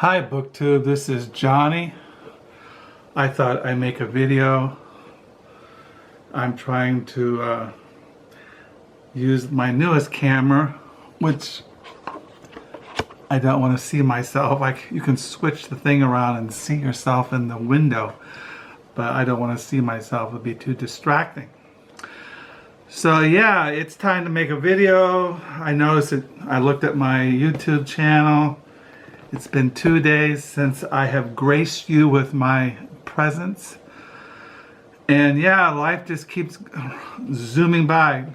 Hi BookTube, this is Johnny. I thought I'd make a video. I'm trying to use my newest camera, which I don't want to see myself. You can switch the thing around and see yourself in the window, but I don't want to see myself. It would be too distracting. So yeah, it's time to make a video. I noticed it. I looked at my YouTube channel. It's been 2 days since I have graced you with my presence. And yeah, life just keeps zooming by.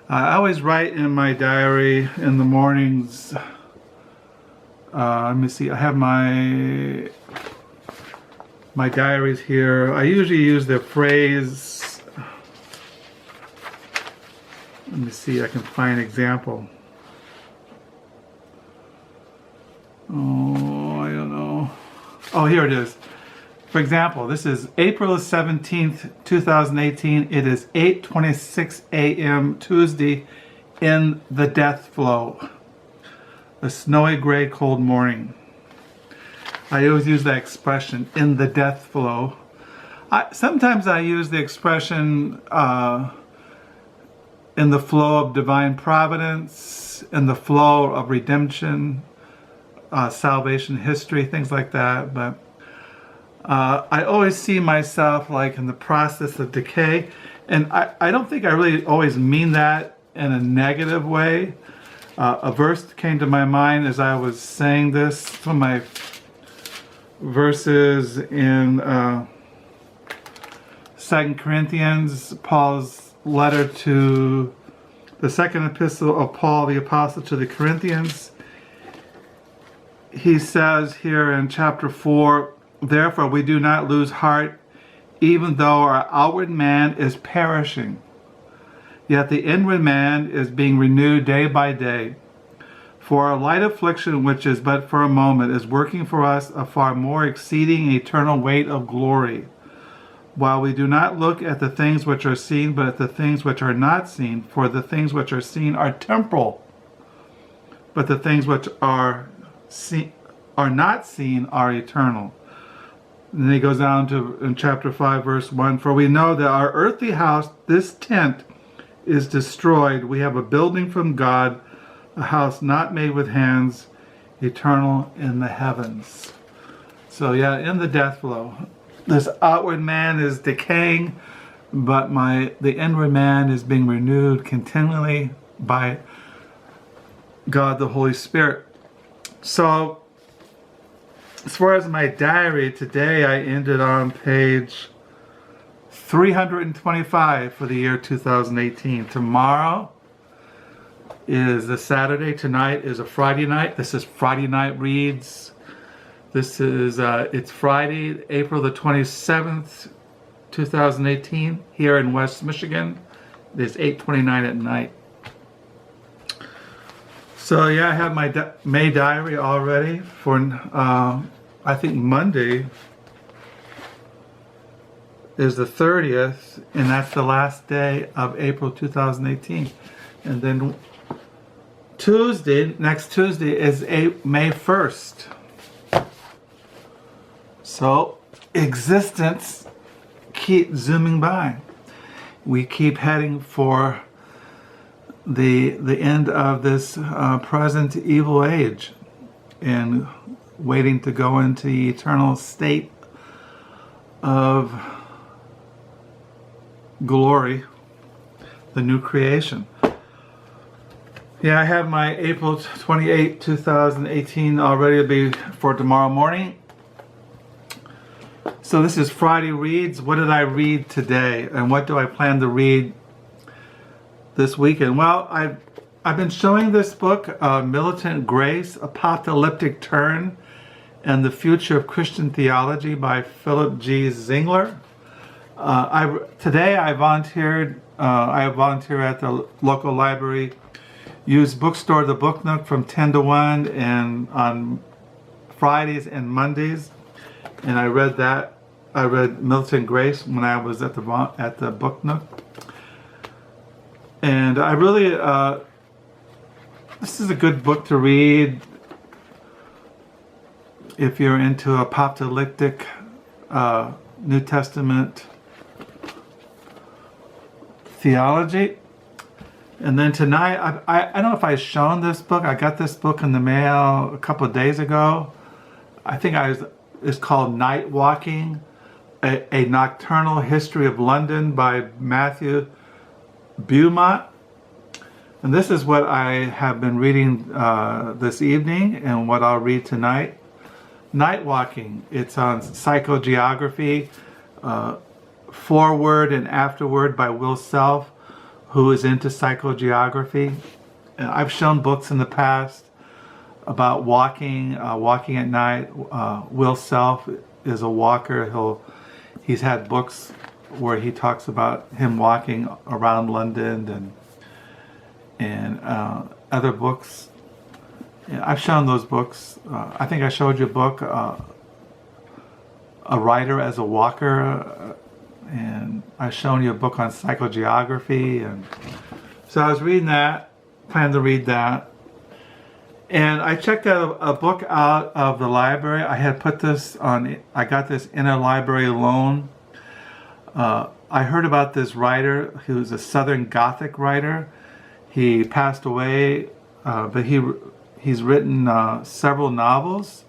I always write in my diary in the mornings. Let me see, I have my diaries here. I usually use the phrase, let me see if I can find an example. Oh, I don't know. Oh, here it is. For example, this is April 17th, 2018. It is 8:26 a.m. Tuesday in the death flow. A snowy, gray, cold morning. I always use that expression, in the death flow. Sometimes I use the expression in the flow of divine providence, in the flow of redemption, salvation history, things like that. But I always see myself like in the process of decay, and I don't think I really always mean that in a negative way. A verse came to my mind as I was saying this. Some of my verses in 2 Corinthians, Paul's letter to the second epistle of Paul the Apostle to the Corinthians. He says here in chapter 4, "Therefore we do not lose heart, even though our outward man is perishing. Yet the inward man is being renewed day by day. For our light affliction, which is but for a moment, is working for us a far more exceeding eternal weight of glory. While we do not look at the things which are seen, but at the things which are not seen. For the things which are seen are temporal, but the things which are not seen are eternal." And then he goes down to in chapter 5 verse 1, "For we know that our earthly house, this tent, is destroyed. We have a building from God, a house not made with hands, eternal in the heavens." So yeah, in the death flow. This outward man is decaying, but the inward man is being renewed continually by God the Holy Spirit. So, as far as my diary, today I ended on page 325 for the year 2018. Tomorrow is a Saturday. Tonight is a Friday night. This is Friday Night Reads. This is, it's Friday, April the 27th, 2018, here in West Michigan. It is 8:29 at night. So yeah, I have my May diary all ready for, I think Monday is the 30th, and that's the last day of April 2018. And then next Tuesday is May 1st. So existence keeps zooming by. We keep heading for the end of this present evil age and waiting to go into the eternal state of glory, the new creation. Yeah, I have my April 28, 2018 all ready to be for tomorrow morning. So this is Friday Reads. What did I read today, and what do I plan to read this weekend? Well, I've been showing this book, Militant Grace, Apocalyptic Turn, and the Future of Christian Theology by Philip G. Ziegler. Today I volunteer at the local library, used bookstore The Book Nook from 10 to 1 and on Fridays and Mondays. And I read Militant Grace when I was at the Book Nook. And I really, this is a good book to read. if you're into apocalyptic New Testament theology. And then tonight, I don't know if I've shown this book. I got this book in the mail a couple of days ago. I think it's called Night Walking, a Nocturnal History of London by Matthew Beaumont. And this is what I have been reading this evening and what I'll read tonight. Night Walking. It's on psychogeography, foreword and afterword by Will Self, who is into psychogeography. I've shown books in the past about walking at night. Will Self is a walker. He's had books where he talks about him walking around London and other books. Yeah, I've shown those books. I think I showed you a book, A Writer as a Walker, and I've shown you a book on psychogeography. And so I was reading that, planned to read that. And I checked out a book out of the library. I had put this on, I got this interlibrary loan. I heard about this writer who was a Southern Gothic writer. He passed away, but he's written several novels.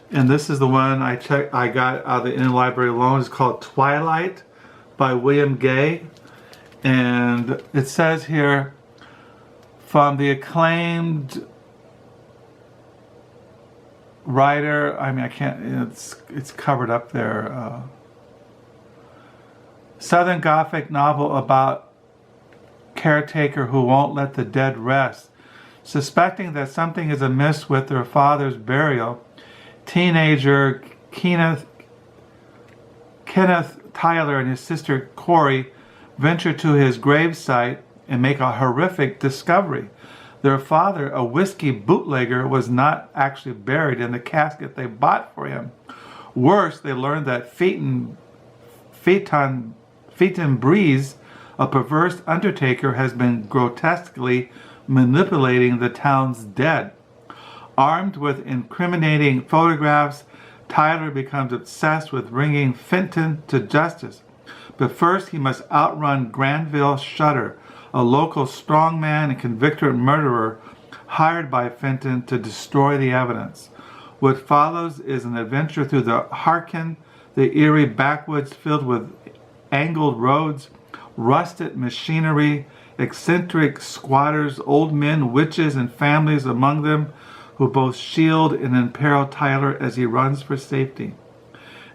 And this is the one I got out of the interlibrary loan. It's called Twilight by William Gay. And it says here, from the acclaimed writer, I mean, I can't, it's covered up there. Southern Gothic novel about caretaker who won't let the dead rest. Suspecting that something is amiss with their father's burial, teenager Kenneth Tyler and his sister Corey venture to his gravesite and make a horrific discovery. Their father, a whiskey bootlegger, was not actually buried in the casket they bought for him. Worse, they learned that Phaeton Breeze, a perverse undertaker, has been grotesquely manipulating the town's dead. Armed with incriminating photographs, Tyler becomes obsessed with bringing Fenton to justice. But first he must outrun Granville Shutter, a local strongman and convicted murderer hired by Fenton to destroy the evidence. What follows is an adventure through the Harkin, the eerie backwoods filled with angled roads, rusted machinery, eccentric squatters, old men, witches, and families among them, who both shield and imperil Tyler as he runs for safety.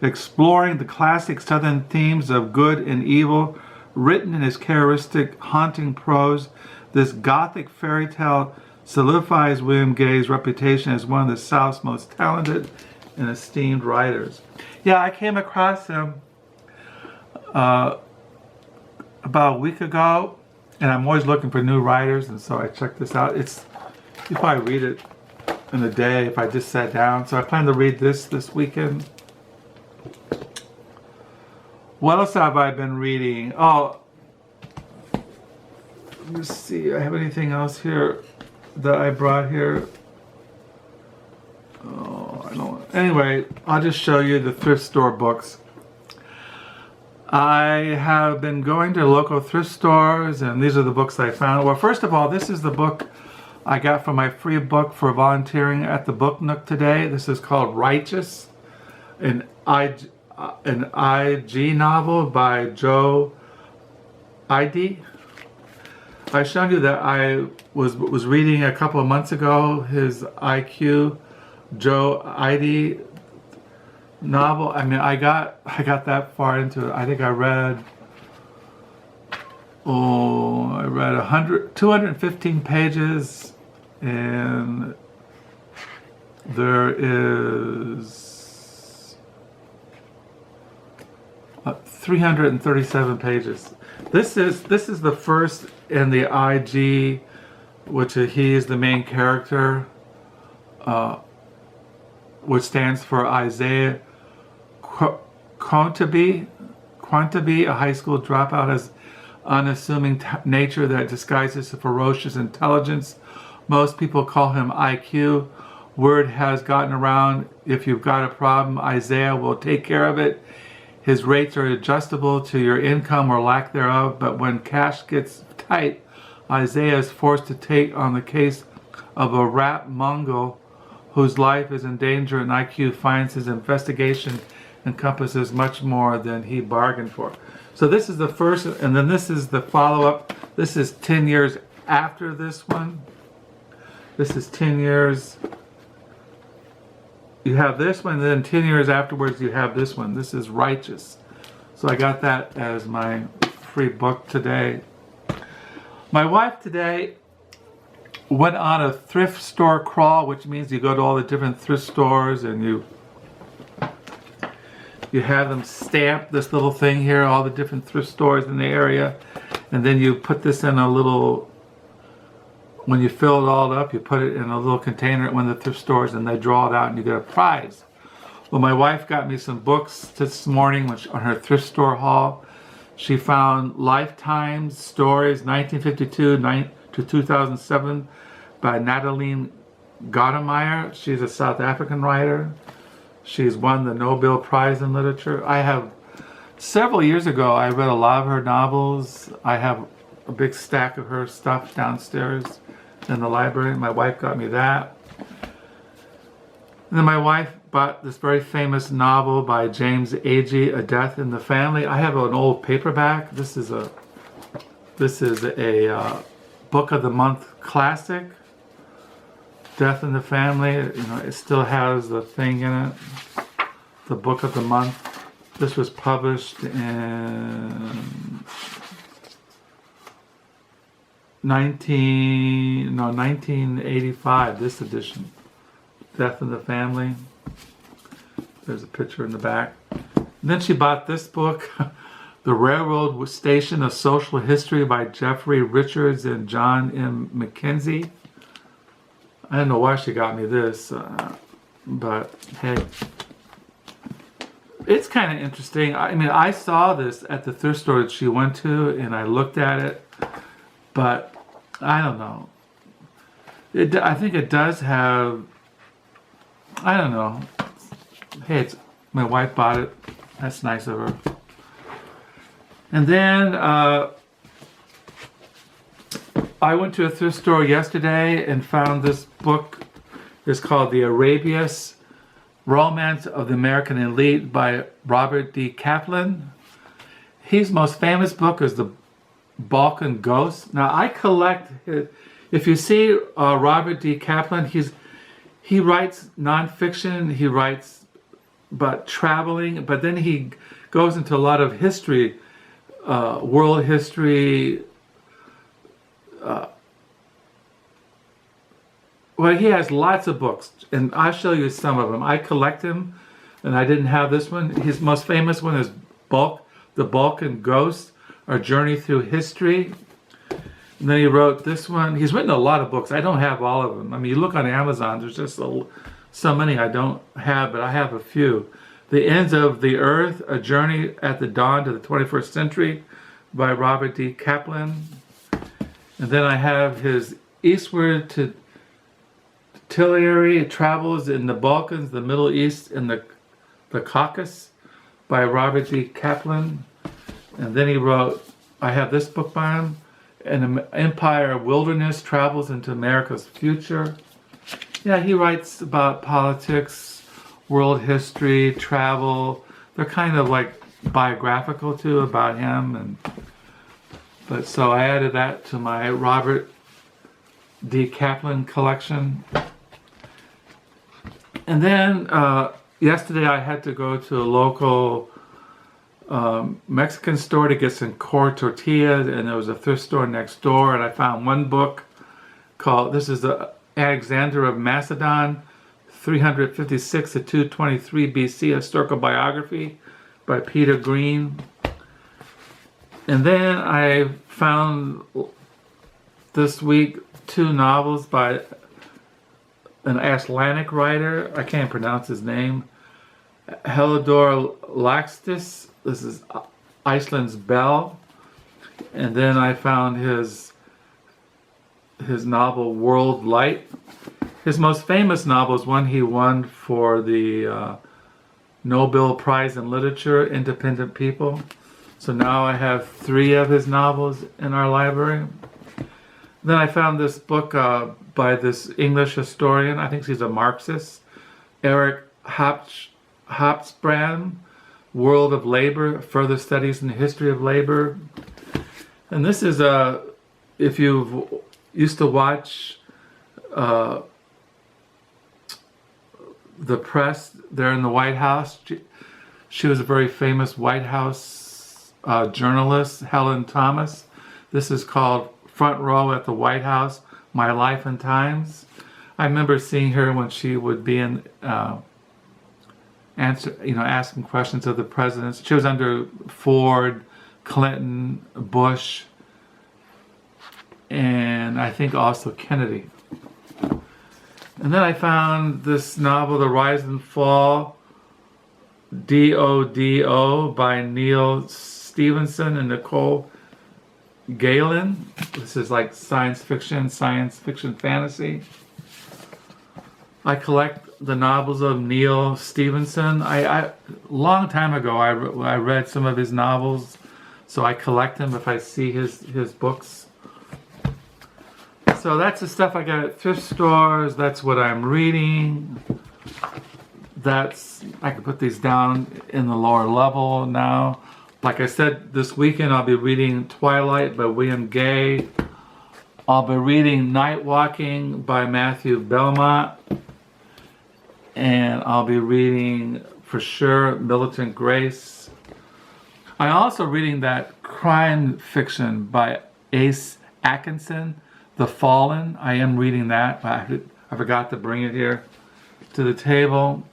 Exploring the classic Southern themes of good and evil, written in his characteristic, haunting prose, this Gothic fairy tale solidifies William Gay's reputation as one of the South's most talented and esteemed writers. Yeah, I came across him about a week ago, and I'm always looking for new writers, and so I checked this out. You probably read it in a day if I just sat down. So I plan to read this weekend. What else have I been reading? Oh, let me see. I have anything else here that I brought here? Oh, I don't. Anyway, I'll just show you the thrift store books. I have been going to local thrift stores, and these are the books I found. Well, first of all, this is the book I got from my free book for volunteering at the Book Nook today. This is called Righteous, an Agee novel by Joe Ide. I showed you that I was reading a couple of months ago his IQ Joe Ide novel. I mean, I got that far into it. I think I read 215 pages, and there is 337 pages. This is the first in the IG, which he is the main character, which stands for Isaiah Quantaby, a high school dropout, has unassuming nature that disguises a ferocious intelligence. Most people call him IQ. Word has gotten around, if you've got a problem, Isaiah will take care of it. His rates are adjustable to your income or lack thereof, but when cash gets tight, Isaiah is forced to take on the case of a rat Mongol whose life is in danger, and IQ finds his investigation encompasses much more than he bargained for. So this is the first, and then this is the follow-up. This is 10 years after this one. This is 10 years. You have this one, and then 10 years afterwards you have this one. This is Righteous. So I got that as my free book today. My wife today went on a thrift store crawl, which means you go to all the different thrift stores and you have them stamp this little thing here, all the different thrift stores in the area, and then you put this in a little, when you fill it all up, you put it in a little container at one of the thrift stores and they draw it out and you get a prize. Well, my wife got me some books this morning on her thrift store haul. She found Lifetime Stories 1952 to 2007 by Nadine Gordimer. She's a South African writer. She's won the Nobel Prize in Literature. Several years ago, I read a lot of her novels. I have a big stack of her stuff downstairs in the library. My wife got me that. And then my wife bought this very famous novel by James Agee, A Death in the Family. I have an old paperback. This is a Book of the Month classic. Death in the Family. It still has the thing in it. The Book of the Month. This was published in 1985, this edition. Death in the Family. There's a picture in the back. And then she bought this book, The Railroad Station, A Social History by Jeffrey Richards and John M. Mackenzie. I don't know why she got me this, but hey. It's kind of interesting. I saw this at the thrift store that she went to, and I looked at it, but I don't know. I think it does have, I don't know. Hey, my wife bought it. That's nice of her. And then I went to a thrift store yesterday and found this book. It's called The Arabists, Romance of the American Elite by Robert D. Kaplan. His most famous book is The Balkan Ghost. Now I collect, if you see Robert D. Kaplan, he writes nonfiction, he writes about traveling, but then he goes into a lot of history, world history. Well, he has lots of books, and I'll show you some of them. I collect them, and I didn't have this one. His most famous one is The Balkan Ghost, A Journey Through History. And then he wrote this one. He's written a lot of books. I don't have all of them. You look on Amazon, there's just so many I don't have, but I have a few. The Ends of the Earth, A Journey at the Dawn to the 21st Century by Robert D. Kaplan. And then I have his Eastward to Artillery Travels in the Balkans, the Middle East, and the Caucasus by Robert D. Kaplan. And then he wrote, I have this book by him, An Empire Wilderness Travels into America's Future. Yeah, he writes about politics, world history, travel. They're kind of like biographical too about him. But so I added that to my Robert D. Kaplan collection. And then yesterday I had to go to a local Mexican store to get some core tortillas, and there was a thrift store next door, and I found one book called, this is the Alexander of Macedon, 356 to 223 BC, Historical Biography by Peter Green. And then I found this week 2 novels by an Icelandic writer. I can't pronounce his name. Helidor Laxtis. This is Iceland's Bell. And then I found his novel World Light. His most famous novel is one he won for the Nobel Prize in Literature, Independent People. So now I have 3 of his novels in our library. Then I found this book by this English historian, I think he's a Marxist, Eric Hobsbawm, World of Labor, Further Studies in the History of Labor. And this is if you've used to watch the press there in the White House. She was a very famous White House journalist, Helen Thomas. This is called Front Row at the White House, My Life and Times. I remember seeing her when she would be in asking questions of the presidents. She was under Ford, Clinton, Bush, and I think also Kennedy. And then I found this novel, The Rise and Fall, D.O.D.O. by Neil Stevenson and Nicole Galen. This is like science fiction fantasy. I collect the novels of Neil Stevenson. I long time ago I read some of his novels, so I collect them if I see his books. So that's the stuff I got at thrift stores. That's what I'm reading. I can put these down in the lower level now. Like I said, this weekend I'll be reading Twilight by William Gay. I'll be reading Night Walking by Matthew Beaumont. And I'll be reading, for sure, Militant Grace. I'm also reading that crime fiction by Ace Atkinson, The Fallen. I am reading that. I forgot to bring it here to the table.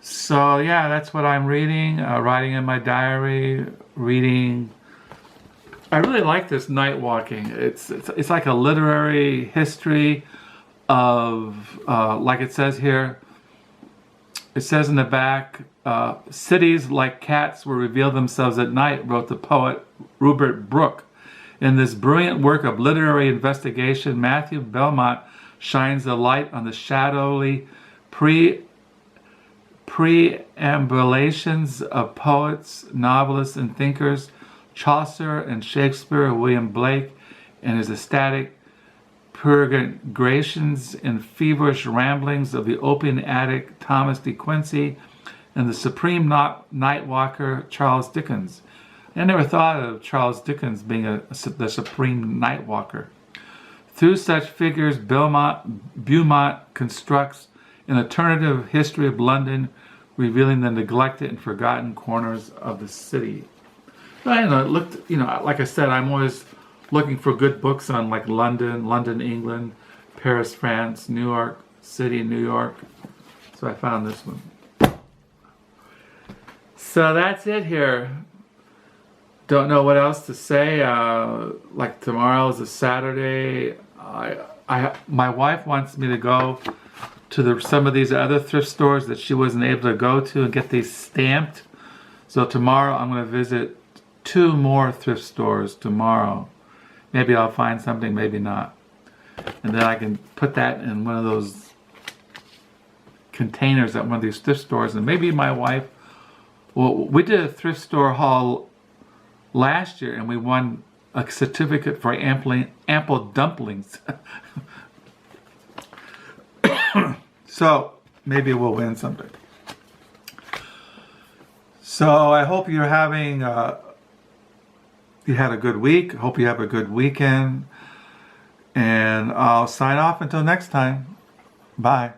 So yeah, that's what I'm reading. Writing in my diary, reading. I really like this Night Walking. It's like a literary history of, like it says here, it says in the back, cities like cats will reveal themselves at night, wrote the poet Rupert Brooke. In this brilliant work of literary investigation, Matthew Beaumont shines a light on the shadowy preambulations of poets, novelists, and thinkers, Chaucer and Shakespeare, William Blake, and his ecstatic peregrinations and feverish ramblings of the opium addict Thomas de Quincey and the supreme night walker Charles Dickens. I never thought of Charles Dickens being the supreme night walker. Through such figures, Beaumont constructs an alternative history of London, revealing the neglected and forgotten corners of the city. I looked, like I said, I'm always looking for good books on like London, England, Paris, France, New York City, New York. So I found this one. So that's it here. Don't know what else to say. Like tomorrow is a Saturday. My wife wants me to go to some of these other thrift stores that she wasn't able to go to and get these stamped. So tomorrow I'm going to visit 2 more thrift stores tomorrow. Maybe I'll find something, maybe not. And then I can put that in one of those containers at one of these thrift stores. And maybe my wife, we did a thrift store haul last year and we won a certificate for ample dumplings. So maybe we'll win something. So I hope you're having, you had a good week. Hope you have a good weekend. And I'll sign off until next time. Bye.